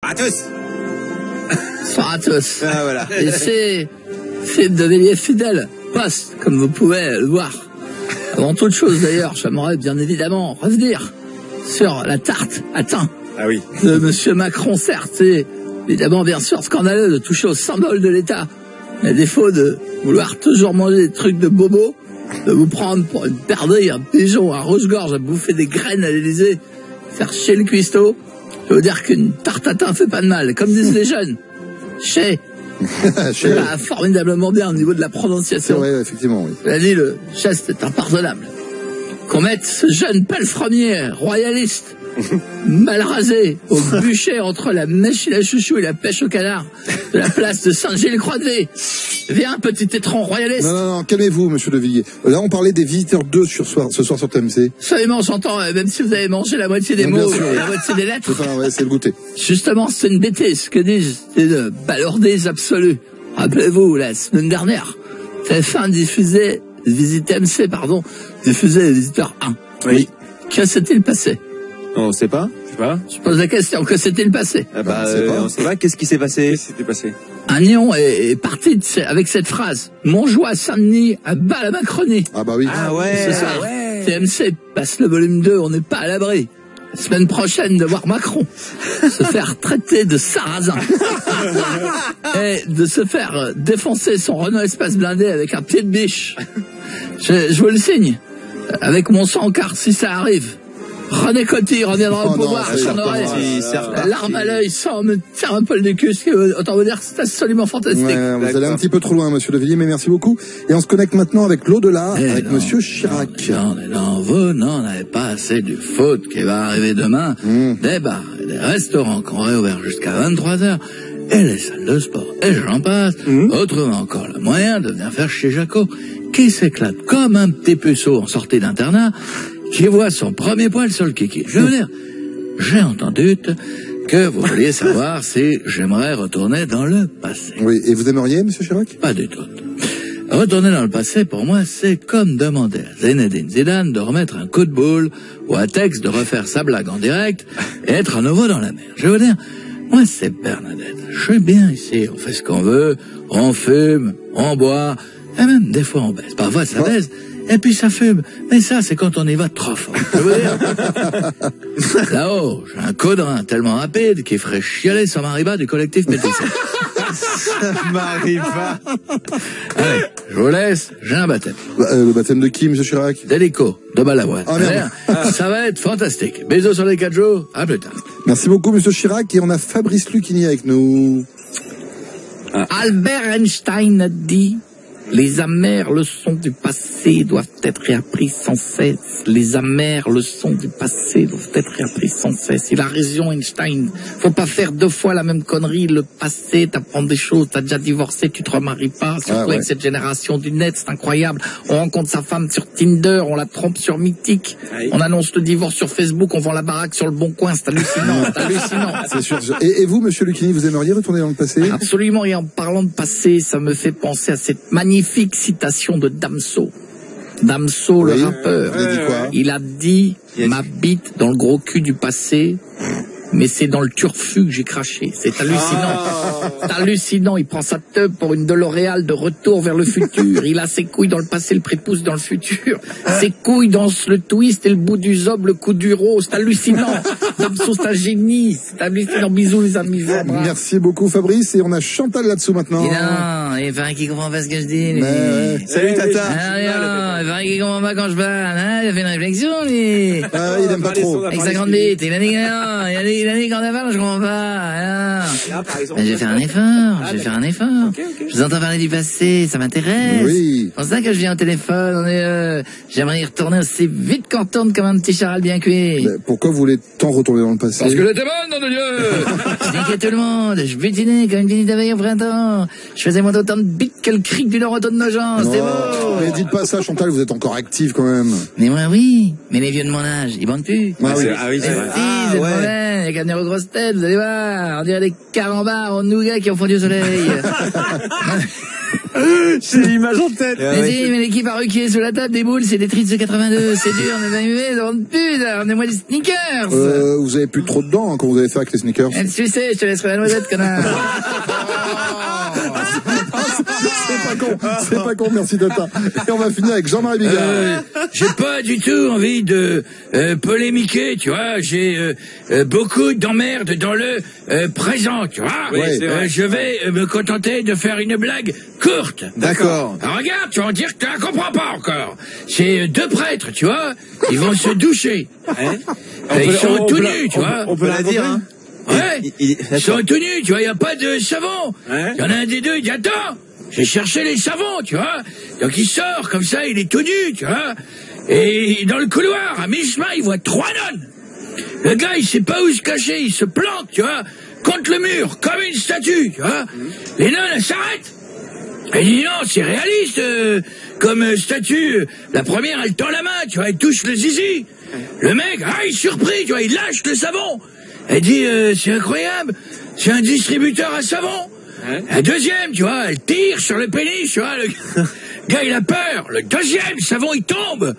À tous. Bonsoir à tous. Ah, voilà. Et c'est Philippe de Villiers fidèle, poste, comme vous pouvez le voir. Avant toute chose d'ailleurs, j'aimerais bien évidemment revenir sur la tarte à thym de Monsieur Macron, certes. C'est évidemment bien sûr scandaleux de toucher au symbole de l'État. Mais à défaut de vouloir toujours manger des trucs de bobo, de vous prendre pour une perdrix, un pigeon, un rouge-gorge, à bouffer des graines à l'Élysée, faire chier le cuistot, je veux dire qu'une tarte à thym fait pas de mal. Comme disent les jeunes, c'est là, formidablement bien au niveau de la prononciation. Oui, effectivement, oui. Je l'ai dit, le geste est impardonnable. Qu'on mette ce jeune palefrenier royaliste, mal rasé, au bûcher entre la mèche et la chouchou et la pêche au canard de la place de Saint-Gilles-Croix-de-V. Viens, petit étron royaliste. Non, calmez-vous, monsieur De Villiers. Là, on parlait des visiteurs 2 ce soir sur TMC. Absolument, j'entends, même si vous avez mangé la moitié des mots, la moitié des lettres. C'est le goûter. Justement, c'est une bêtise. Ce que dis-je, c'est une balordise absolue. Rappelez-vous, la semaine dernière, TF1 diffusait les visiteurs 1. Oui. Que s'est-il passé? On sait pas. Je pose la question, que s'est-il passé? On sait pas. Qu'est-ce qui s'est passé? Un néon est parti avec cette phrase. Montjoie, Saint-Denis, à bas la Macronie. Ah bah oui. Ah ouais. Ce soir, TMC passe le volume 2, on n'est pas à l'abri. La semaine prochaine, de voir Macron se faire traiter de sarrasin et de se faire défoncer son Renault Espace blindé avec un pied de biche. Je vous le signe, avec mon sang, car si ça arrive, René Coty reviendra au pouvoir, j'en aurai l'arme à l'œil, ça me tire un peu le cul, autant vous dire que c'est absolument fantastique. Ouais, vous allez un petit peu trop loin, monsieur De Villiers, mais merci beaucoup. Et on se connecte maintenant avec l'au-delà, avec monsieur Chirac. Non, vous n'en avez pas assez du foot qui va arriver demain. Des bars et des restaurants qui ont réouvert jusqu'à 23h, et les salles de sport, et j'en passe. Autrement encore, le moyen de venir faire chez Jaco, qui s'éclate comme un petit puceau en sortie d'internat, qui voit son premier poil sur le kiki. Je veux dire, j'ai entendu que vous vouliez savoir si j'aimerais retourner dans le passé. Oui, et vous aimeriez, monsieur Chirac? Pas du tout. Retourner dans le passé, pour moi, c'est comme demander à Zinedine Zidane de remettre un coup de boule ou à Tex de refaire sa blague en direct et être à nouveau dans la mer. Je veux dire, moi, c'est Bernadette. Je suis bien ici, on fait ce qu'on veut, on fume, on boit, et même des fois on baise. Parfois ça baise, et puis ça fume. Mais ça, c'est quand on y va trop fort. Je veux dire, là-haut, j'ai un codrin tellement rapide qu'il ferait chialer son Mariba du collectif Métis. Mariba. Allez, je vous laisse, j'ai un baptême. Le baptême de qui, monsieur Chirac? D'hélico, de Balavoine. Ah, merde. Ça va être fantastique. Bisous sur les 4 jours, à plus tard. Merci beaucoup, monsieur Chirac, et on a Fabrice Lucchini avec nous. Albert Einstein a dit: les amères leçons du passé doivent être réapprises sans cesse. Les amères leçons du passé doivent être réapprises sans cesse. Il a raison, Einstein. Faut pas faire 2 fois la même connerie. Le passé, t'apprends des choses. T'as déjà divorcé, tu te remaries pas. Surtout avec cette génération du net, c'est incroyable. On rencontre sa femme sur Tinder, on la trompe sur Mythique. On annonce le divorce sur Facebook, on vend la baraque sur le Bon Coin. C'est hallucinant, c'est hallucinant. C'est sûr. Et vous, monsieur Lucchini, vous aimeriez retourner dans le passé? Absolument, et en parlant de passé, ça me fait penser à cette magnifique citation de Damso. Damso, le rappeur. Il a dit: ma bite dans le gros cul du passé, mais c'est dans le turfu que j'ai craché. C'est hallucinant. C'est hallucinant. Il prend sa teub pour une DeLoreal de retour vers le futur. Il a ses couilles dans le passé, le prépuce dans le futur. Ses couilles dans le twist et le bout du zob, le coup du rose. C'est hallucinant. Damso, c'est un génie. C'est hallucinant. Bisous, les amis. Merci beaucoup, Fabrice. Et on a Chantal là-dessous maintenant. Non, il paraît qu'il comprend pas ce que je dis. Salut, Tata. Il paraît qu'il comprend pas quand je parle. Il a fait une réflexion, lui. Il aime pas trop. Avec sa grande bite. Il a dit non. Il a dit quand on parle, je comprends pas. Mais je vais faire un effort. Je vous entends parler du passé, ça m'intéresse. Oui. C'est pour ça que je viens au téléphone. J'aimerais y retourner aussi vite qu'on tourne comme un petit charal bien cuit. Mais pourquoi vous voulez tant retourner dans le passé? Parce que j'étais bonne, nom de Dieu. Je niquais tout le monde. Je butinais comme une petite abeille au printemps. Je faisais mon autant de bits que le cric d'une rotonde de Nogent, c'est beau. Mais dites pas ça, Chantal, vous êtes encore active quand même. Mais moi, oui. Mais les vieux de mon âge, ils vendent plus. Ah oui, c'est vrai. C'est le problème. Il y a qu'à venir aux grosses têtes, vous allez voir. On dirait des carambars au nougat qui ont fondu au soleil. J'ai l'image en tête. Vas-y, mais l'équipe a Ruquier sous la table des boules, c'est des Tritz de 82. C'est dur, on est arrivé, ils vendent plus, on est moins des sneakers. Vous avez plus trop de dents, hein, quand vous avez fait avec les sneakers. Tu sais, je te laisserai la noisette, connard. C'est pas con, merci Tata. Et on va finir avec Jean-Marie Bigard. J'ai pas du tout envie de polémiquer, tu vois. J'ai beaucoup d'emmerdes dans le présent, tu vois. Oui, je vais me contenter de faire une blague courte. D'accord. Alors regarde, tu vas en dire que tu la comprends pas encore. C'est deux prêtres, tu vois. Ils vont se doucher. Ils sont tout nus, tu vois. On peut la dire, hein. Ouais, ils sont tout nus, tu vois, il n'y a pas de savon. Il y en a un des deux, il dit, attends, j'ai cherché les savons, tu vois. Donc il sort, comme ça, il est tout nu, tu vois. Et dans le couloir, à mi-chemin, il voit 3 nonnes. Le gars, il sait pas où se cacher, il se plante, tu vois, contre le mur, comme une statue, tu vois. Les nonnes, elles s'arrêtent. Elle dit, non, c'est réaliste, comme statue. La première, elle tend la main, tu vois, elle touche le zizi. Le mec, il est surpris, tu vois, il lâche le savon. Elle dit, c'est incroyable, c'est un distributeur à savon. La deuxième, tu vois, elle tire sur le pénis, tu vois, le gars, il a peur. Le deuxième savon, il tombe.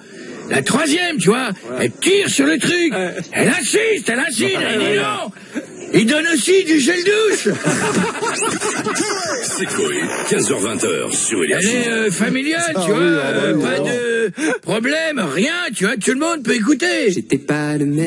La troisième, tu vois, elle tire sur le truc. Elle insiste, elle dit non. Il donne aussi du gel douche. C'est cool, 15h-20h sur Énergie. Elle est familiale, tu vois, pas de problème, rien, tu vois, tout le monde peut écouter. J'étais pas le même.